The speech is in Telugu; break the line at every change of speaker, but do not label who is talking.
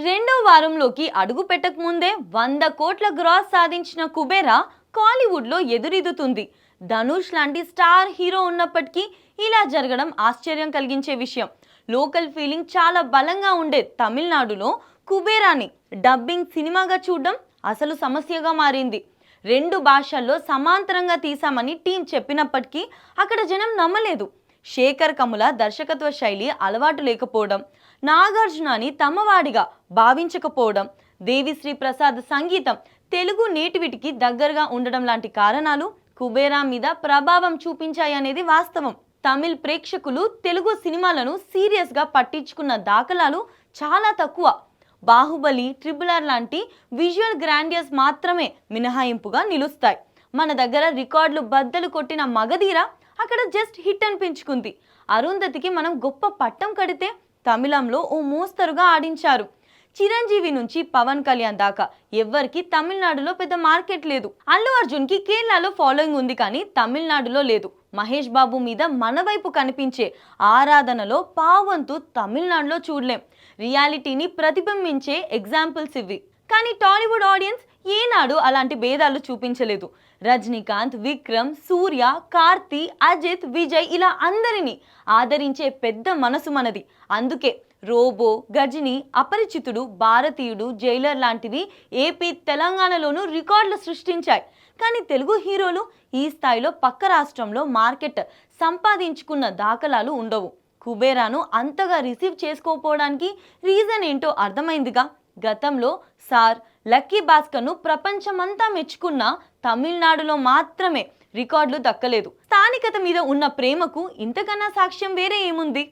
రెండో వారంలోకి అడుగు పెట్టకముందే 100 కోట్ల గ్రాస్ సాధించిన కుబేరా కాలీవుడ్లో ఎదురీదుతుంది. ధనుష్ లాంటి స్టార్ హీరో ఉన్నప్పటికీ ఇలా జరగడం ఆశ్చర్యం కలిగించే విషయం. లోకల్ ఫీలింగ్ చాలా బలంగా ఉండే తమిళనాడులో కుబేరాని డబ్బింగ్ సినిమాగా చూడడం అసలు సమస్యగా మారింది. రెండు భాషల్లో సమాంతరంగా తీసామని టీం చెప్పినప్పటికీ అక్కడ జనం నమ్మలేదు. శేఖర్ కముల దర్శకత్వ శైలి అలవాటు లేకపోవడం, నాగార్జునని తమవాడిగా భావించకపోవడం, దేవిశ్రీ ప్రసాద్ సంగీతం తెలుగు నేటివిటికి దగ్గరగా ఉండడం లాంటి కారణాలు కుబేరా మీద ప్రభావం చూపించాయనేది వాస్తవం. తమిళ్ ప్రేక్షకులు తెలుగు సినిమాలను సీరియస్గా పట్టించుకున్న దాఖలాలు చాలా తక్కువ. బాహుబలి, RRR లాంటి విజువల్ గ్రాండియస్ మాత్రమే మినహాయింపుగా నిలుస్తాయి. మన దగ్గర రికార్డులు బద్దలు కొట్టిన మగధీర అక్కడ జస్ట్ హిట్ అనిపించుకుంది. అరుంధతికి మనం గొప్ప పట్టం కడితే తమిళంలో ఓ మోస్తరుగా ఆడించారు. చిరంజీవి నుంచి పవన్ కళ్యాణ్ దాకా ఎవ్వరికి తమిళనాడులో పెద్ద మార్కెట్ లేదు. అల్లు అర్జున్కి కేరళలో ఫాలోయింగ్ ఉంది కానీ తమిళనాడులో లేదు. మహేష్ బాబు మీద మన వైపు కనిపించే ఆరాధనలో పావంతు తమిళనాడులో చూడలేం. రియాలిటీని ప్రతిబింబించే ఎగ్జాంపుల్స్ ఇవి. కానీ టాలీవుడ్ ఆడియన్స్ ఏనాడు అలాంటి భేదాలు చూపించలేదు. రజనీకాంత్, విక్రమ్, సూర్య, కార్తీ, అజిత్, విజయ్ ఇలా అందరినీ ఆదరించే పెద్ద మనసు మనది. అందుకే రోబో, గజని, అపరిచితుడు, భారతీయుడు, జైలర్ లాంటివి ఏపీ, తెలంగాణలోనూ రికార్డులు సృష్టించాయి. కానీ తెలుగు హీరోలు ఈ స్థాయిలో పక్క రాష్ట్రంలో మార్కెట్ సంపాదించుకున్న దాఖలాలు ఉండవు. కుబేరాను అంతగా రిసీవ్ చేసుకోకపోవడానికి రీజన్ ఏంటో అర్థమైందిగా. గతంలో సార్, లక్కీ భాస్కర్ను ప్రపంచమంతా మెచ్చుకున్న తమిళనాడులో మాత్రమే రికార్డులు దక్కలేదు. స్థానికత మీద ఉన్న ప్రేమకు ఇంతకన్నా సాక్ష్యం వేరే ఏముంది?